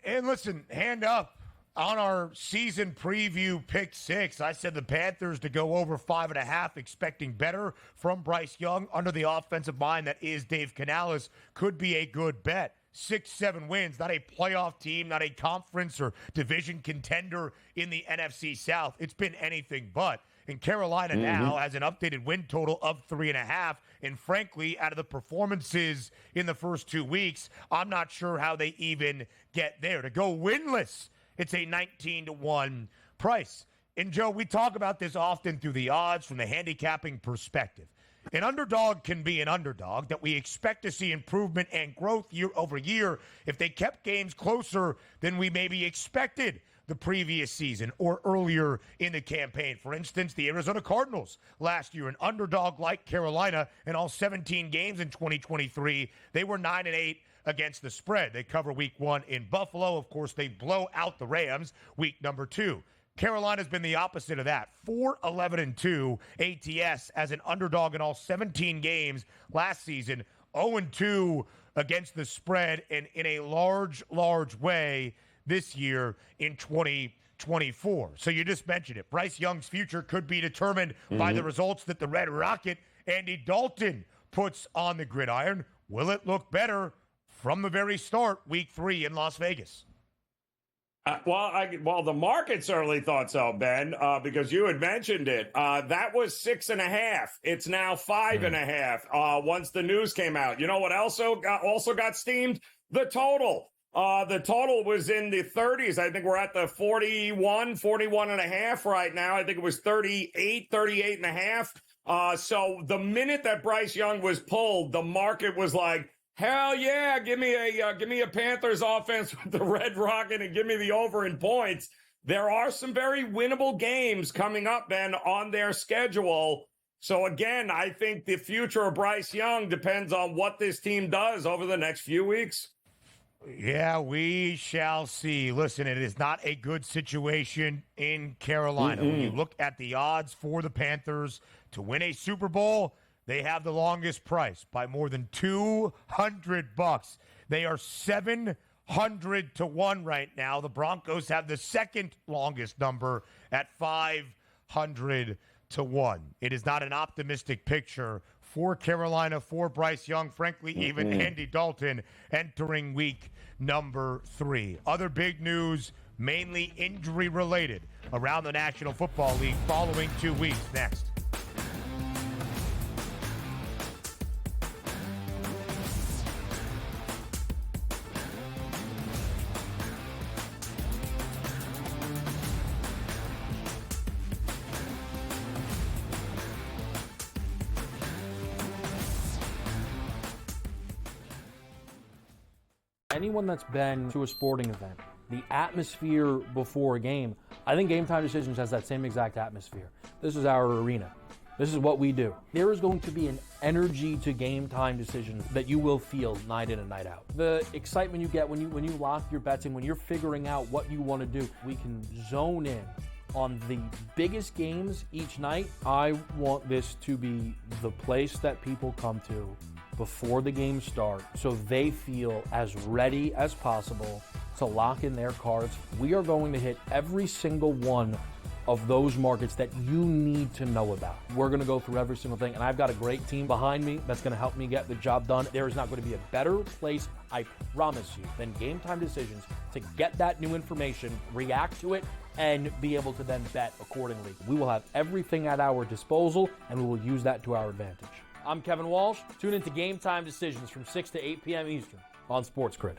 And listen, hand up. On our season preview pick 6, I said the Panthers to go over 5.5, expecting better from Bryce Young under the offensive mind that is Dave Canales. Could be a good bet. 6-7 wins, not a playoff team, not a conference or division contender in the NFC South. It's been anything but. And Carolina now has an updated win total of 3.5. And frankly, out of the performances in the first 2 weeks, I'm not sure how they even get there. To go winless, it's a 19-1 price. And, Joe, we talk about this often through the odds from the handicapping perspective. An underdog can be an underdog that we expect to see improvement and growth year over year if they kept games closer than we maybe expected. the previous season or earlier in the campaign. For instance, the Arizona Cardinals last year, an underdog like Carolina, in all 17 games in 2023, they were 9-8 against the spread. They cover week 1 in Buffalo. Of course, they blow out the Rams week number 2. Carolina's been the opposite of that. 4-11-2 ATS as an underdog in all 17 games last season. 0-2 against the spread, and in a large way this year in 2024. So you just mentioned it. Bryce Young's future could be determined by the results that the Red Rocket, Andy Dalton, puts on the gridiron. Will it look better from the very start, week 3 in Las Vegas? Well, the market certainly thought so, Ben, because you had mentioned it. That was 6.5. It's now 5.5. Once the news came out, you know what also got steamed? The total. The total was in the 30s. I think we're at the 41 and a half right now. I think it was 38 and a half. So the minute that Bryce Young was pulled, the market was like, hell yeah, give me a Panthers offense with the Red Rocket and give me the over in points. There are some very winnable games coming up, Ben, on their schedule. So again, I think the future of Bryce Young depends on what this team does over the next few weeks. Yeah, we shall see. Listen, it is not a good situation in Carolina. When you look at the odds for the Panthers to win a Super Bowl, they have the longest price by more than $200. They are 700 to 1 right now. The Broncos have the second longest number at 500 to 1. It is not an optimistic picture for Carolina, for Bryce Young, frankly, even Andy Dalton entering week number 3. Other big news, mainly injury related, around the National Football League following 2 weeks. Next. Anyone that's been to a sporting event, the atmosphere before a game, I think Game Time Decisions has that same exact atmosphere. This is our arena. This is what we do. There is going to be an energy to Game Time Decisions that you will feel night in and night out. The excitement you get when you lock your bets in, when you're figuring out what you want to do, we can zone in on the biggest games each night. I want this to be the place that people come to before the games start so they feel as ready as possible to lock in their cards. We are going to hit every single one of those markets that you need to know about. We're going to go through every single thing, and I've got a great team behind me that's going to help me get the job done. There is not going to be a better place, I promise you, than Game Time Decisions to get that new information, react to it, and be able to then bet accordingly. We will have everything at our disposal, and we will use that to our advantage. I'm Kevin Walsh. Tune into Game Time Decisions from 6 to 8 p.m. Eastern on SportsGrid.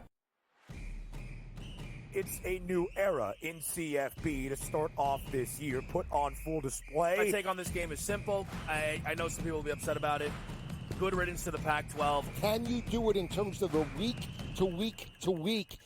It's a new era in CFB to start off this year, put on full display. My take on this game is simple. I know some people will be upset about it. Good riddance to the Pac-12. Can you do it in terms of the week to week?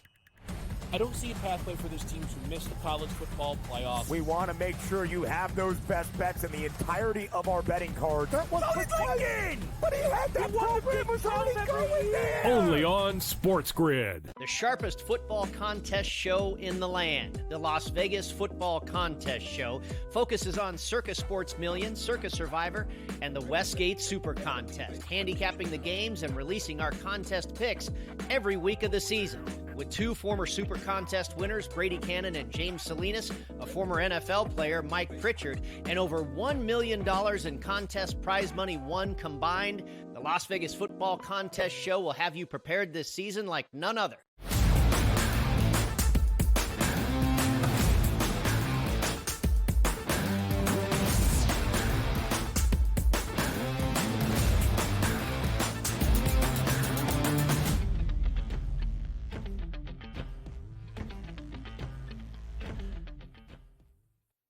I don't see a pathway for this team to miss the college football playoff. We want to make sure you have those best bets in the entirety of our betting cards. That was thinking! But he had that program was already going there! Only on SportsGrid. The sharpest football contest show in the land, the Las Vegas Football Contest Show, focuses on Circa Sports Million, Circa Survivor, and the Westgate Super Contest, handicapping the games and releasing our contest picks every week of the season. With 2 former Super Contest winners, Brady Cannon and James Salinas, a former NFL player, Mike Pritchard, and over $1 million in contest prize money won combined, the Las Vegas Football Contest Show will have you prepared this season like none other.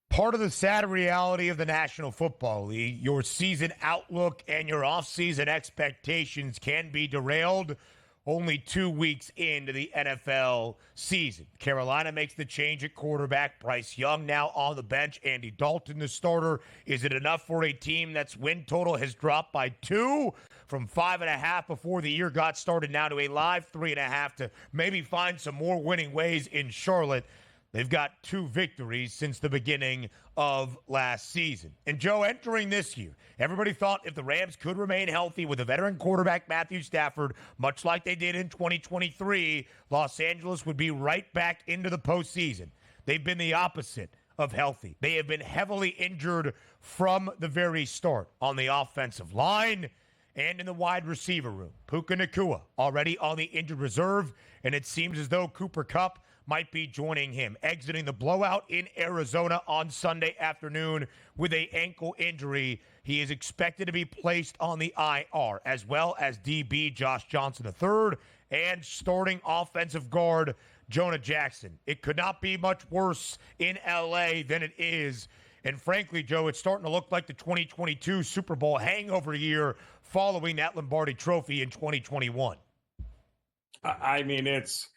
Part of the sad reality of the National Football League, your season outlook and your offseason expectations can be derailed only 2 weeks into the NFL season. Carolina makes the change at quarterback. Bryce Young now on the bench. Andy Dalton, the starter. Is it enough for a team that's win total has dropped by 2 from 5.5 before the year got started now to a live 3.5 to maybe find some more winning ways in Charlotte? They've got 2 victories since the beginning of last season. And Joe, entering this year, everybody thought if the Rams could remain healthy with a veteran quarterback, Matthew Stafford, much like they did in 2023, Los Angeles would be right back into the postseason. They've been the opposite of healthy. They have been heavily injured from the very start on the offensive line and in the wide receiver room. Puka Nacua already on the injured reserve, and it seems as though Cooper Kupp might be joining him, exiting the blowout in Arizona on Sunday afternoon with an ankle injury. He is expected to be placed on the IR, as well as DB Josh Johnson III and starting offensive guard Jonah Jackson. It could not be much worse in LA than it is. And frankly, Joe, it's starting to look like the 2022 Super Bowl hangover year following that Lombardi Trophy in 2021. I mean, it's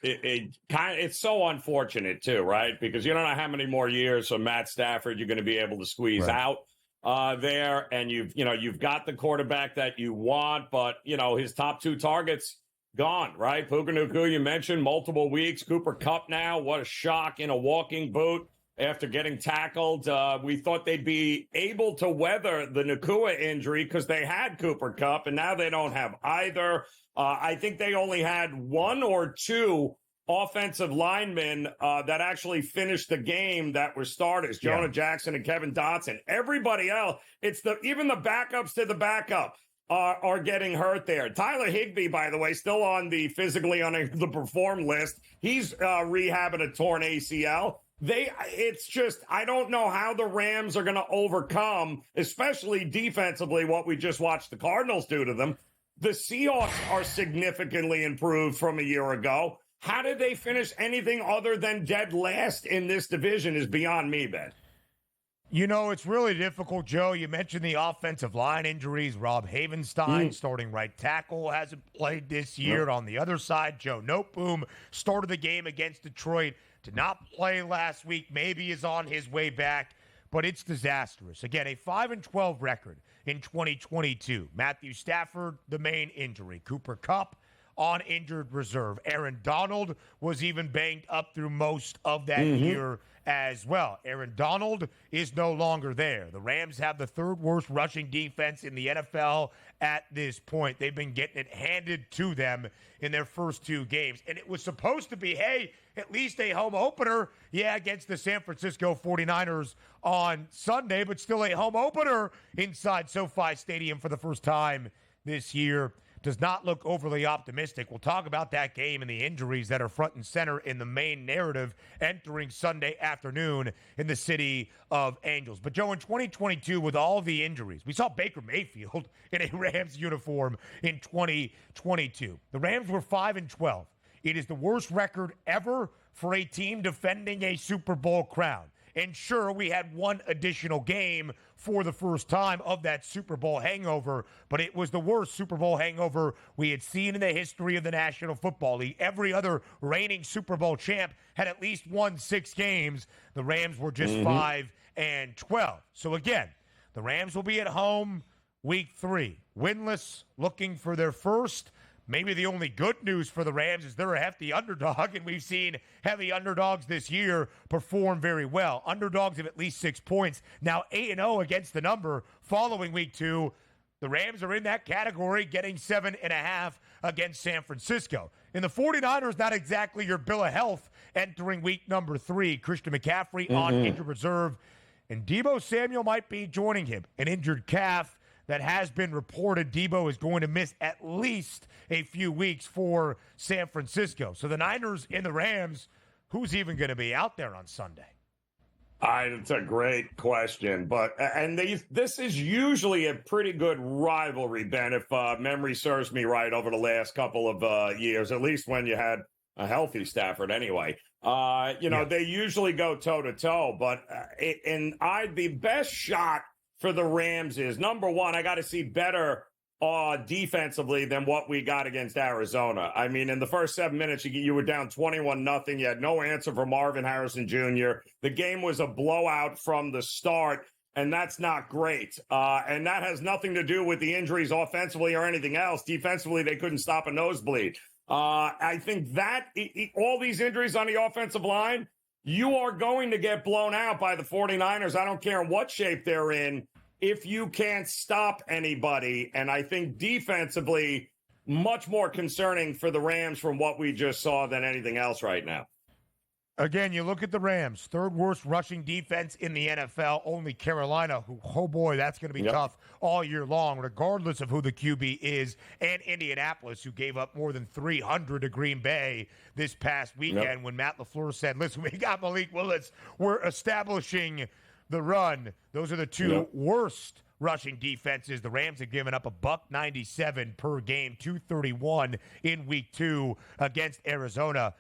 so unfortunate too, right? Because you don't know how many more years of Matt Stafford you're going to be able to squeeze out there, and you've got the quarterback that you want, but his top 2 targets gone, right? Puka Nacua, you mentioned multiple weeks. Cooper Kupp now, what a shock in a walking boot after getting tackled. We thought they'd be able to weather the Nacua injury because they had Cooper Kupp, and now they don't have either. I think they only had 1 or 2 offensive linemen that actually finished the game that were starters, Jonah Jackson and Kevin Dotson. Everybody else, even the backups to the backup are getting hurt there. Tyler Higbee, by the way, still on the physically unable to perform list. He's rehabbing a torn ACL. It's just, I don't know how the Rams are going to overcome, especially defensively, what we just watched the Cardinals do to them. The Seahawks are significantly improved from a year ago. How did they finish anything other than dead last in this division is beyond me, Ben. It's really difficult, Joe. You mentioned the offensive line injuries. Rob Havenstein, starting right tackle, hasn't played this year. On the other side, Joe Noteboom started the game against Detroit, did not play last week, maybe is on his way back, but it's disastrous. Again, a 5-12 record in 2022. Matthew Stafford, the main injury. Cooper Kupp on injured reserve. Aaron Donald was even banged up through most of that year as well. Aaron Donald is no longer there. The Rams have the 3rd worst rushing defense in the NFL at this point. They've been getting it handed to them in their first 2 games. And it was supposed to be, hey, at least a home opener, against the San Francisco 49ers on Sunday, but still a home opener inside SoFi Stadium for the first time this year. Does not look overly optimistic. We'll talk about that game and the injuries that are front and center in the main narrative entering Sunday afternoon in the city of Angels. But, Joe, in 2022, with all of the injuries, we saw Baker Mayfield in a Rams uniform in 2022. The Rams were 5-12. It is the worst record ever for a team defending a Super Bowl crown. And sure, we had 1 additional game for the first time of that Super Bowl hangover, but it was the worst Super Bowl hangover we had seen in the history of the National Football League. Every other reigning Super Bowl champ had at least won 6 games. The Rams were just 5-12. So again, the Rams will be at home week 3, winless, looking for their first. Maybe the only good news for the Rams is they're a hefty underdog, and we've seen heavy underdogs this year perform very well. Underdogs of at least 6 points. Now 8-0 against the number following week 2. The Rams are in that category, getting 7.5 against San Francisco. In the 49ers, not exactly your bill of health entering week number 3. Christian McCaffrey on injured reserve, and Deebo Samuel might be joining him. An injured calf that has been reported. Deebo is going to miss at least a few weeks for San Francisco. So the Niners and the Rams, who's even going to be out there on Sunday? It's a great question, this is usually a pretty good rivalry, Ben, if memory serves me right, over the last couple of years, at least when you had a healthy Stafford anyway. They usually go toe-to-toe, but the best shot for the Rams is, number one, I got to see better defensively than what we got against Arizona. I mean, in the first 7 minutes, you were down 21-0. You had no answer for Marvin Harrison Jr. The game was a blowout from the start, and that's not great. And that has nothing to do with the injuries offensively or anything else. Defensively, they couldn't stop a nosebleed. I think that all these injuries on the offensive line, you are going to get blown out by the 49ers. I don't care what shape they're in, if you can't stop anybody. And I think defensively, much more concerning for the Rams from what we just saw than anything else right now. Again, you look at the Rams, third worst rushing defense in the NFL. Only Carolina, who, oh boy, that's going to be tough all year long, regardless of who the QB is, and Indianapolis, who gave up more than 300 to Green Bay this past weekend when Matt LaFleur said, listen, we got Malik Willis. We're establishing the run. Those are the two worst rushing defenses. The Rams have given up $197 per game, 231 in week 2 against Arizona.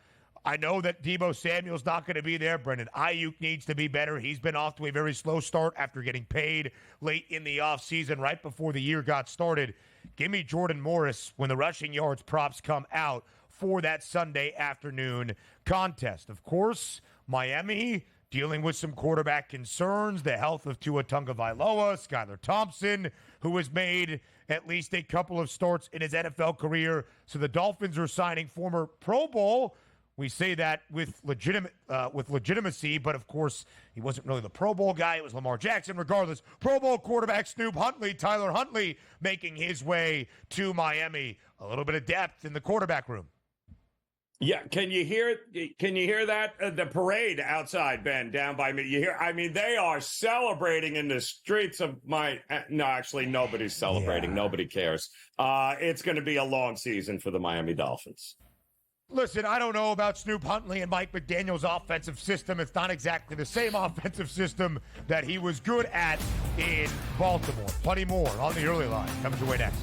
I know that Deebo Samuel's not going to be there. Brendan Ayuk needs to be better. He's been off to a very slow start after getting paid late in the offseason, right before the year got started. Give me Jordan Morris when the rushing yards props come out for that Sunday afternoon contest. Of course, Miami dealing with some quarterback concerns, the health of Tua Tagovailoa, Skylar Thompson, who has made at least a couple of starts in his NFL career. So the Dolphins are signing former Pro Bowl. We say that with legitimacy, but of course, he wasn't really the Pro Bowl guy. It was Lamar Jackson. Regardless, Pro Bowl quarterback Tyler Huntley, making his way to Miami. A little bit of depth in the quarterback room. Yeah, can you hear that? The parade outside, Ben, down by me. You hear? I mean, they are celebrating in the streets of no, actually, nobody's celebrating. Yeah. Nobody cares. It's going to be a long season for the Miami Dolphins. Listen, I don't know about Snoop Huntley and Mike McDaniel's offensive system. It's not exactly the same offensive system that he was good at in Baltimore. Plenty more on the early line. Coming your way next.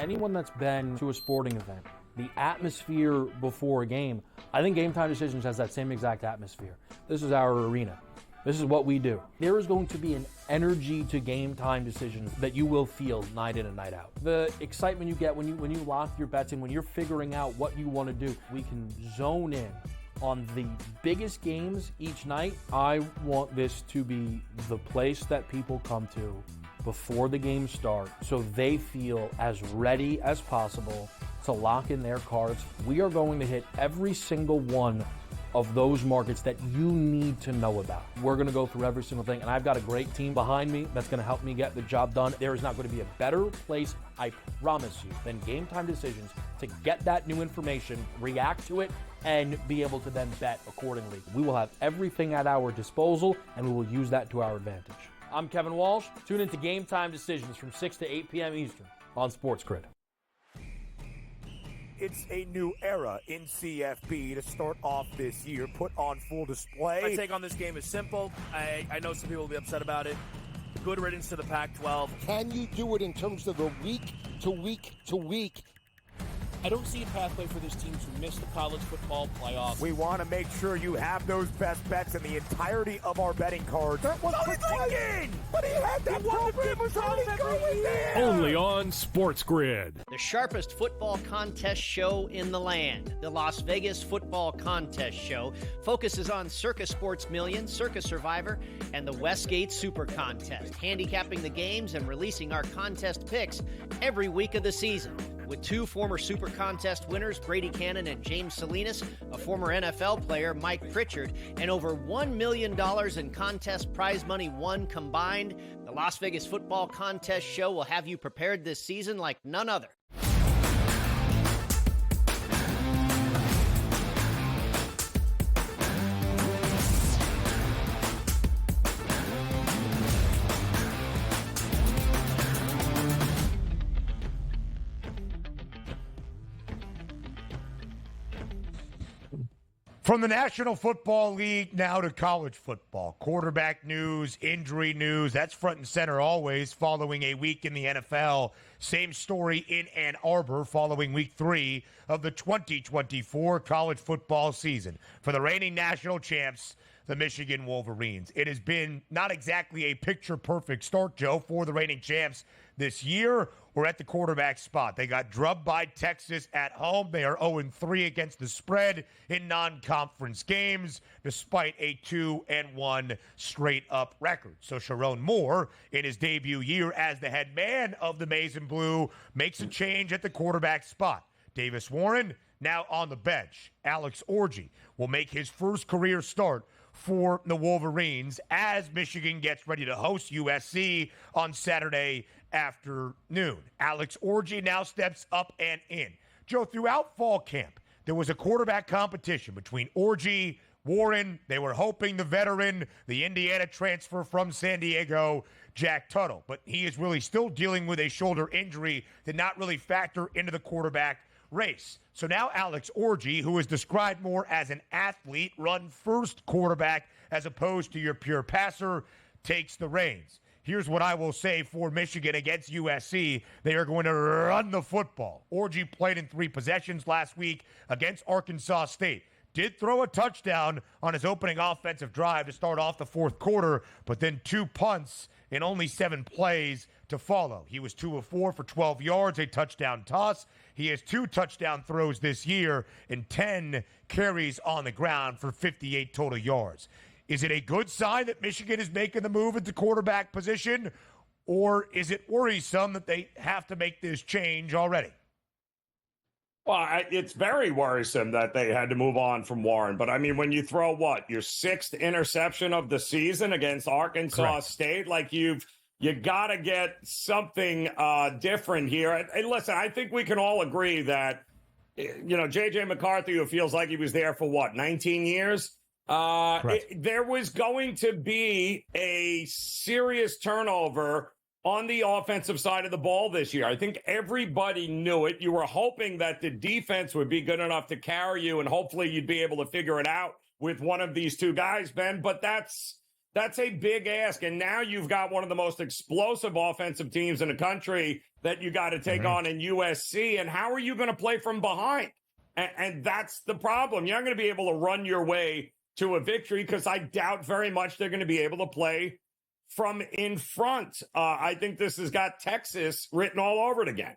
Anyone that's been to a sporting event, the atmosphere before a game, I think Game Time Decisions has that same exact atmosphere. This is our arena. This is what we do. There is going to be an energy to Game Time Decisions that you will feel night in and night out. The excitement you get when you lock your bets in, when you're figuring out what you want to do, we can zone in on the biggest games each night. I want this to be the place that people come to before the games start so they feel as ready as possible to lock in their cards. We are going to hit every single one of those markets that you need to know about. We're going to go through every single thing, and I've got a great team behind me that's going to help me get the job done. There is not going to be a better place, I promise you, than Game Time Decisions to get that new information, react to it, and be able to then bet accordingly. We will have everything at our disposal, and we will use that to our advantage. I'm Kevin Walsh. Tune into Game Time Decisions from 6 to 8 p.m. Eastern on SportsGrid. It's a new era in CFB to start off this year, put on full display. My take on this game is simple. I know some people will be upset about it. Good riddance to the Pac-12. Can you do it in terms of the week to week to week? I don't see a pathway for this team to miss the college football playoff. We want to make sure you have those best bets in the entirety of our betting cards. That was thinking! But he had that program was already going there! Only on SportsGrid. The sharpest football contest show in the land, the Las Vegas Football Contest Show, focuses on Circus Sports Million, Circus Survivor, and the Westgate Super Contest, handicapping the games and releasing our contest picks every week of the season. With two former Super Contest winners, Brady Cannon and James Salinas, a former NFL player, Mike Pritchard, and over $1 million in contest prize money won combined, the Las Vegas Football Contest Show will have you prepared this season like none other. From the National Football League now to college football. Quarterback news, injury news, that's front and center always following a week in the NFL. Same story in Ann Arbor following week 3 of the 2024 college football season. For the reigning national champs, the Michigan Wolverines. It has been not exactly a picture-perfect start, Joe, for the reigning champs this year. We're at the quarterback spot. They got drubbed by Texas at home. They are 0-3 against the spread in non-conference games, despite a 2-1 straight-up record. So Sharon Moore, in his debut year as the head man of the Maize and Blue, makes a change at the quarterback spot. Davis Warren now on the bench. Alex Orji will make his first career start for the Wolverines as Michigan gets ready to host USC on Saturday afternoon. Alex Orji now steps up and in. Joe, throughout fall camp, there was a quarterback competition between Orji, Warren. They were hoping the veteran, the Indiana transfer from San Diego, Jack Tuttle. But he is really still dealing with a shoulder injury, did not really factor into the quarterback race. So now Alex Orji, who is described more as an athlete, run-first quarterback as opposed to your pure passer, takes the reins. Here's what I will say for Michigan against USC. They are going to run the football. Orji played in 3 possessions last week against Arkansas State. Did throw a touchdown on his opening offensive drive to start off the fourth quarter, but then 2 punts in only 7 plays to follow. He was 2 of 4 for 12 yards, a touchdown toss. He has 2 touchdown throws this year and 10 carries on the ground for 58 total yards. Is it a good sign that Michigan is making the move at the quarterback position, or is it worrisome that they have to make this change already? Well, it's very worrisome that they had to move on from Warren. But, I mean, when you throw, your 6th interception of the season against Arkansas Correct. State, like you got to get something different here. And listen, I think we can all agree that, J.J. McCarthy, who feels like he was there for, 19 years? There was going to be a serious turnover on the offensive side of the ball this year. I think everybody knew it. You were hoping that the defense would be good enough to carry you, and hopefully you'd be able to figure it out with one of these 2 guys, Ben. But that's a big ask. And now you've got one of the most explosive offensive teams in the country that you got to take on in USC. And how are you going to play from behind? And that's the problem. You're not going to be able to run your way to a victory because I doubt very much they're going to be able to play from in front. I think this has got Texas written all over it again.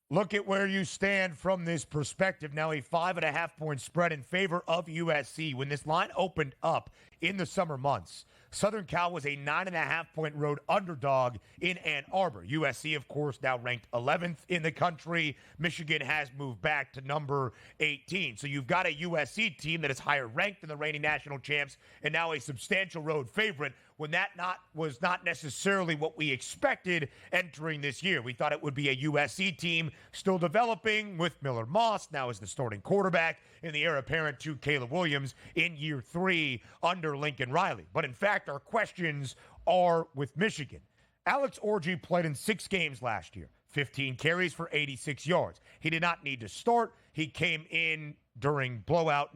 Look at where you stand from this perspective. Now a 5.5-point spread in favor of USC. When this line opened up in the summer months, Southern Cal was a 9.5-point road underdog in Ann Arbor. USC, of course, now ranked 11th in the country. Michigan has moved back to number 18. So you've got a USC team that is higher ranked than the reigning national champs and now a substantial road favorite, when that was not necessarily what we expected entering this year. We thought it would be a USC team still developing with Miller Moss now as the starting quarterback and the heir apparent to Caleb Williams in year 3 under Lincoln Riley. But in fact, our questions are with Michigan. Alex Orji played in 6 games last year, 15 carries for 86 yards. He did not need to start. He came in during blowout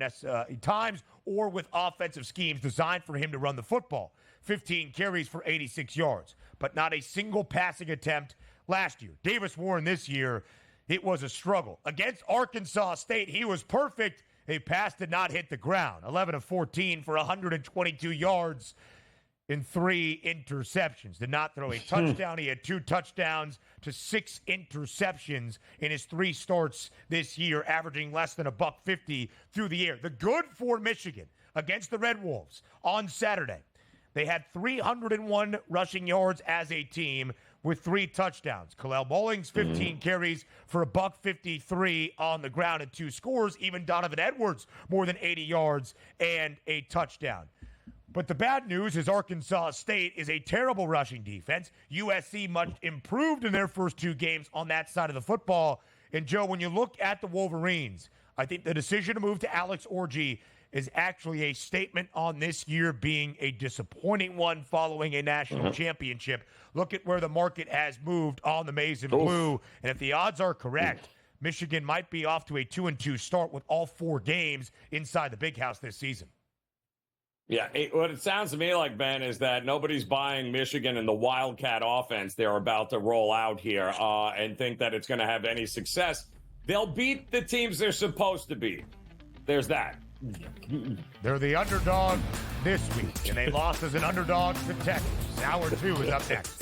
times or with offensive schemes designed for him to run the football. 15 carries for 86 yards, but not a single passing attempt last year. Davis Warren this year, it was a struggle. Against Arkansas State, he was perfect. A pass did not hit the ground. 11 of 14 for 122 yards in 3 interceptions. Did not throw a touchdown. He had 2 touchdowns to 6 interceptions in his 3 starts this year, averaging less than $150 through the air. The good for Michigan against the Red Wolves on Saturday. They had 301 rushing yards as a team with 3 touchdowns. Kalel Mullings, 15 carries for $153 on the ground and 2 scores. Even Donovan Edwards, more than 80 yards and a touchdown. But the bad news is Arkansas State is a terrible rushing defense. USC much improved in their first 2 games on that side of the football. And, Joe, when you look at the Wolverines, I think the decision to move to Alex Orji is actually a statement on this year being a disappointing one following a national championship. Look at where the market has moved on the Maize and Blue. And if the odds are correct, Michigan might be off to a 2-2 start with all 4 games inside the Big House this season. Yeah, what it sounds to me like, Ben, is that nobody's buying Michigan and the Wildcat offense they're about to roll out here and think that it's going to have any success. They'll beat the teams they're supposed to beat. There's that. They're the underdog this week, and they lost as an underdog to Texas. Hour 2 is up next.